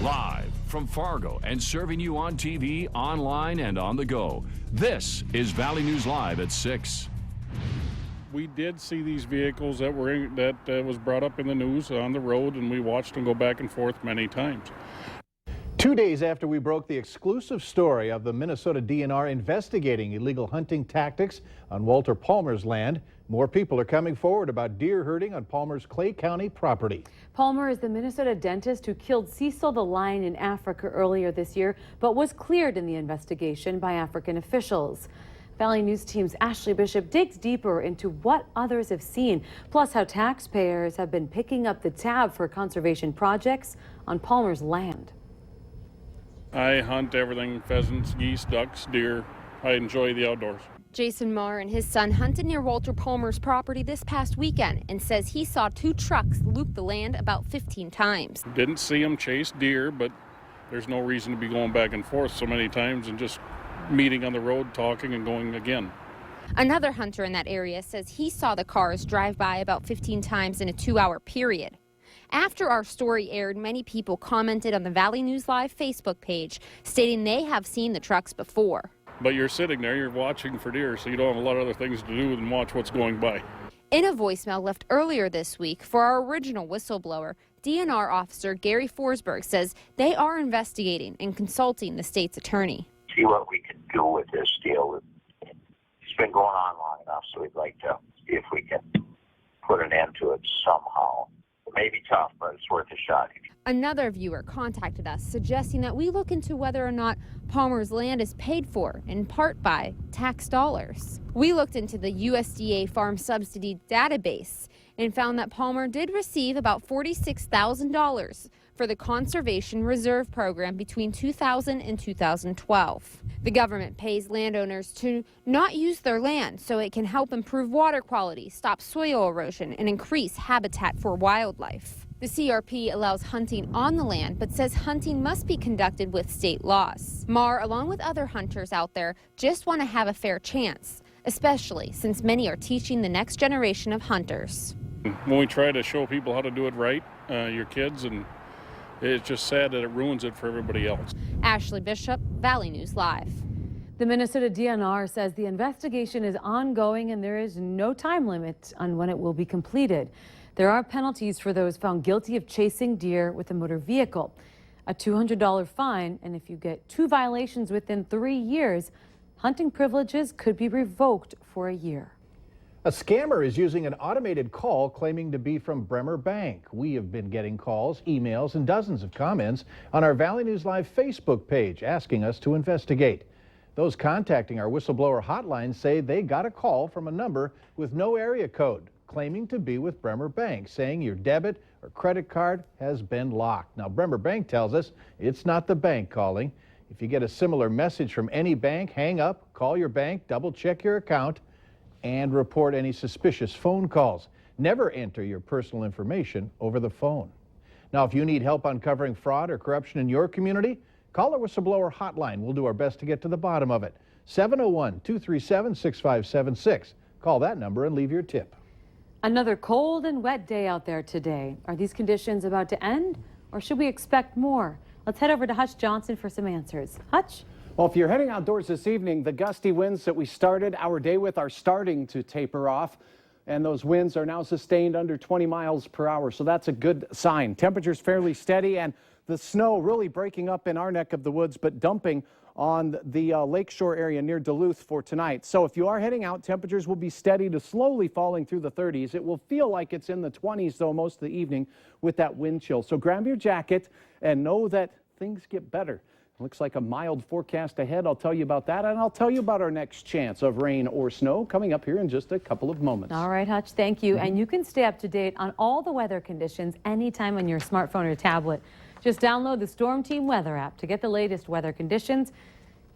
Live from Fargo and serving you on TV, online, and on the go. This is Valley News Live at 6. We did see these vehicles that was brought up in the news on the road, and we watched them go back and forth many times. 2 days after we broke the exclusive story of the Minnesota DNR investigating illegal hunting tactics on Walter Palmer's land, more people are coming forward about deer herding on Palmer's Clay County property. Palmer is the Minnesota dentist who killed Cecil the lion in Africa earlier this year, but was cleared in the investigation by African officials. Valley News Team's Ashley Bishop digs deeper into what others have seen, plus how taxpayers have been picking up the tab for conservation projects on Palmer's land. I hunt everything: pheasants, geese, ducks, deer. I enjoy the outdoors. Jason Marr and his son hunted near Walter Palmer's property this past weekend and says he saw 2 trucks loop the land about 15 times. Didn't see them chase deer, but there's no reason to be going back and forth so many times and just meeting on the road, talking, and going again. Another hunter in that area says he saw the cars drive by about 15 times in a 2-hour period. After our story aired, many people commented on the Valley News Live Facebook page, stating they have seen the trucks before. But you're sitting there, you're watching for deer, so you don't have a lot of other things to do than watch what's going by. In a voicemail left earlier this week for our original whistleblower, DNR officer Gary Forsberg says they are investigating and consulting the state's attorney. See what we can do with this deal. It's been going on long enough, so we'd like to see if we can put an end to it somehow. It may be tough, but it's worth a shot. Another viewer contacted us suggesting that we look into whether or not Palmer's land is paid for in part by tax dollars. We looked into the USDA farm subsidy database and found that Palmer did receive about $46,000 for the Conservation Reserve Program between 2000 and 2012. The government pays landowners to not use their land so it can help improve water quality, stop soil erosion, and increase habitat for wildlife. The CRP allows hunting on the land, but says hunting must be conducted with state laws. Marr, along with other hunters out there, just want to have a fair chance, especially since many are teaching the next generation of hunters. When we try to show people how to do it right, your kids, and it's just sad that it ruins it for everybody else. Ashley Bishop, Valley News Live. The Minnesota DNR says the investigation is ongoing and there is no time limit on when it will be completed. There are penalties for those found guilty of chasing deer with a motor vehicle, a $200 fine, and if you get 2 violations within 3 years, hunting privileges could be revoked for a year. A scammer is using an automated call claiming to be from Bremer Bank. We have been getting calls, emails, and dozens of comments on our Valley News Live Facebook page asking us to investigate. Those contacting our whistleblower hotline say they got a call from a number with no area code, claiming to be with Bremer Bank, saying your debit or credit card has been locked. Now, Bremer Bank tells us it's not the bank calling. If you get a similar message from any bank, hang up, call your bank, double check your account, and report any suspicious phone calls. Never enter your personal information over the phone. Now, if you need help uncovering fraud or corruption in your community, call our whistleblower hotline. We'll do our best to get to the bottom of it. 701-237-6576. Call that number and leave your tip. Another cold and wet day out there today. Are these conditions about to end, or should we expect more? Let's head over to Hutch Johnson for some answers. Hutch? Well, if you're heading outdoors this evening, the gusty winds that we started our day with are starting to taper off, and those winds are now sustained under 20 miles per hour, so that's a good sign. Temperatures fairly steady, and the snow really breaking up in our neck of the woods, but dumping on the lakeshore area near Duluth for tonight. So if you are heading out, temperatures will be steady to slowly falling through the 30s. It will feel like it's in the 20s, though, most of the evening with that wind chill. So grab your jacket and know that things get better. Looks like a mild forecast ahead. I'll tell you about that, and I'll tell you about our next chance of rain or snow coming up here in just a couple of moments. All right, Hutch, thank you. And you can stay up to date on all the weather conditions anytime on your smartphone or tablet. Just download the Storm Team Weather app to get the latest weather conditions.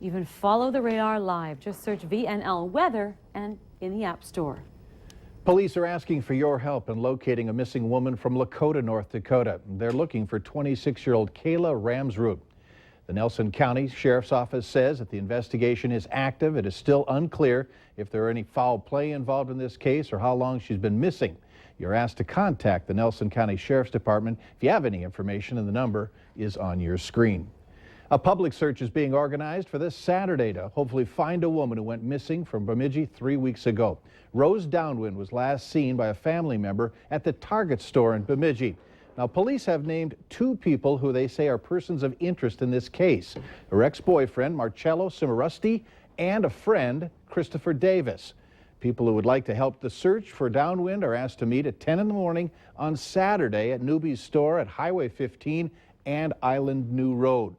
Even follow the radar live. Just search VNL Weather and in the App Store. Police are asking for your help in locating a missing woman from Lakota, North Dakota. They're looking for 26-year-old Kayla Ramsroot. The Nelson County Sheriff's Office says that the investigation is active. It is still unclear if there are any foul play involved in this case or how long she's been missing. You're asked to contact the Nelson County Sheriff's Department if you have any information, and the number is on your screen. A public search is being organized for this Saturday to hopefully find a woman who went missing from Bemidji 3 weeks ago. Rose Downwind was last seen by a family member at the Target store in Bemidji. Now, police have named 2 people who they say are persons of interest in this case: her ex-boyfriend, Marcello Cimarusti, and a friend, Christopher Davis. People who would like to help the search for Downwind are asked to meet at 10 in the morning on Saturday at Newby's store at Highway 15 and Island View Road.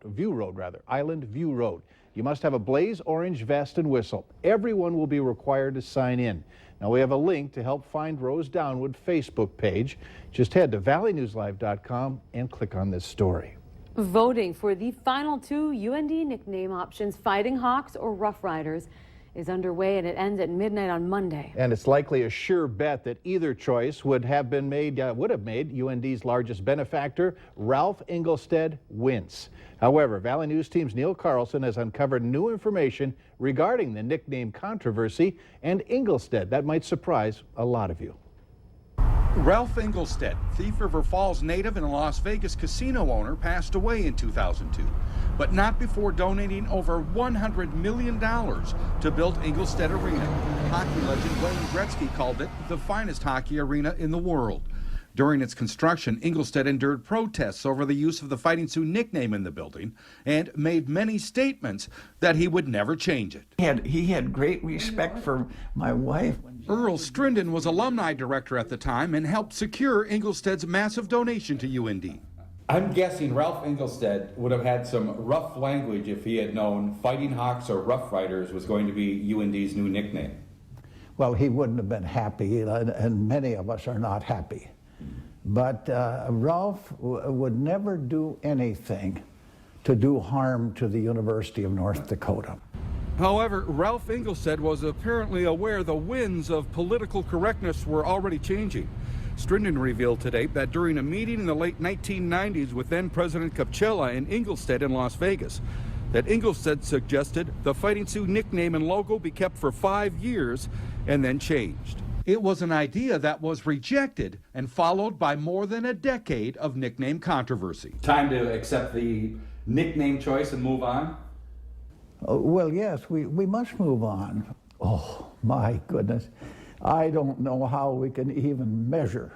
You must have a blaze orange vest and whistle. Everyone will be required to sign in. Now, we have a link to help find Rose Downwind Facebook page. Just head to valleynewslive.com and click on this story. Voting for the final 2 UND nickname options, Fighting Hawks or Rough Riders, is underway, and it ends at midnight on Monday. And it's likely a sure bet that either choice would have made UND's largest benefactor, Ralph Engelstad, wince. However, Valley News Team's Neil Carlson has uncovered new information regarding the nickname controversy and Engelstad that might surprise a lot of you. Ralph Engelstad, Thief River Falls native and a Las Vegas casino owner, passed away in 2002, but not before donating over $100 million to build Engelstad Arena. Hockey legend Wayne Gretzky called it the finest hockey arena in the world. During its construction, Engelstad endured protests over the use of the Fighting Sioux nickname in the building and made many statements that he would never change it. He had great respect for my wife. Earl Strinden was alumni director at the time and helped secure Engelstad's massive donation to UND. I'm guessing Ralph Engelstad would have had some rough language if he had known Fighting Hawks or Rough Riders was going to be UND's new nickname. Well, he wouldn't have been happy, and many of us are not happy. But Ralph would never do anything to do harm to the University of North Dakota. However, Ralph Engelstad was apparently aware the winds of political correctness were already changing. Strinden revealed today that during a meeting in the late 1990s with then-President Capchella and Engelstad in Las Vegas, that Engelstad suggested the Fighting Sioux nickname and logo be kept for 5 years and then changed. It was an idea that was rejected and followed by more than a decade of nickname controversy. Time to accept the nickname choice and move on? Well, yes, we must move on. Oh, my goodness. I don't know how we can even measure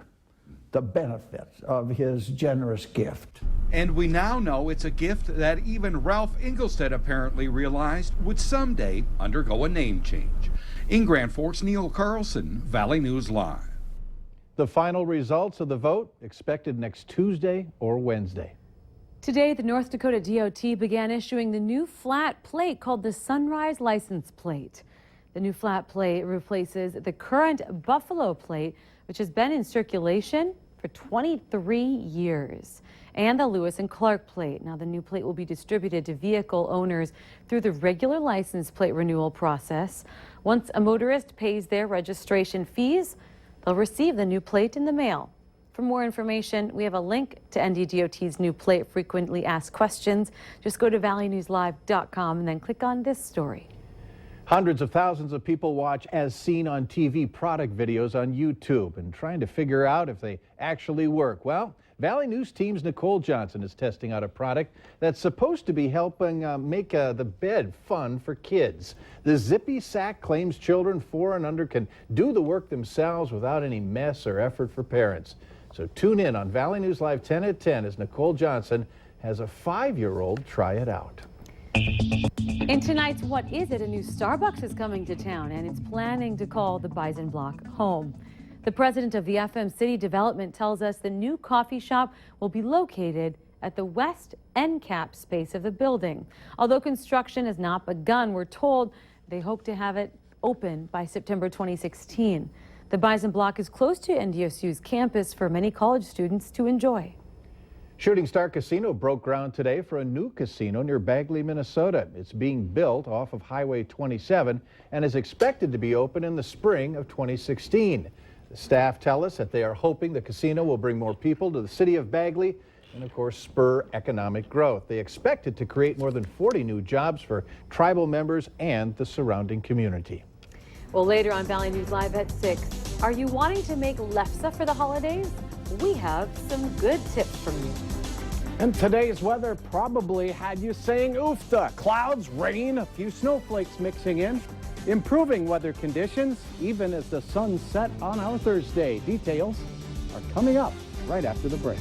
the benefits of his generous gift. And we now know it's a gift that even Ralph Engelstad apparently realized would someday undergo a name change. In Grand Forks, Neil Carlson, Valley News Live. The final results of the vote expected next Tuesday or Wednesday. Today, the North Dakota DOT began issuing the new flat plate called the Sunrise License Plate. The new flat plate replaces the current Buffalo plate, which has been in circulation for 23 years, and the Lewis and Clark plate. Now, the new plate will be distributed to vehicle owners through the regular license plate renewal process. Once a motorist pays their registration fees, they'll receive the new plate in the mail. For more information, we have a link to NDDOT's new plate, Frequently Asked Questions. Just go to valleynewslive.com and then click on this story. Hundreds of thousands of people watch As Seen on TV product videos on YouTube and trying to figure out if they actually work. Well, Valley News Team's Nicole Johnson is testing out a product that's supposed to be helping make the bed fun for kids. The Zippy Sack claims children 4 and under can do the work themselves without any mess or effort for parents. So tune in on Valley News Live 10 at 10 as Nicole Johnson has a 5-year-old try it out. In tonight's What Is It?, a new Starbucks is coming to town, and it's planning to call the Bison Block home. The president of the FM City Development tells us the new coffee shop will be located at the west end cap space of the building. Although construction has not begun, we're told they hope to have it open by September 2016. The Bison Block is close to NDSU's campus for many college students to enjoy. Shooting Star Casino broke ground today for a new casino near Bagley, Minnesota. It's being built off of Highway 27 and is expected to be open in the spring of 2016. The staff tell us that they are hoping the casino will bring more people to the city of Bagley and, of course, spur economic growth. They expect it to create more than 40 new jobs for tribal members and the surrounding community. Well, later on Valley News Live at 6, are you wanting to make lefse for the holidays? We have some good tips from you. And today's weather probably had you saying oofta. Clouds, rain, a few snowflakes mixing in. Improving weather conditions even as the sun set on our Thursday. Details are coming up right after the break.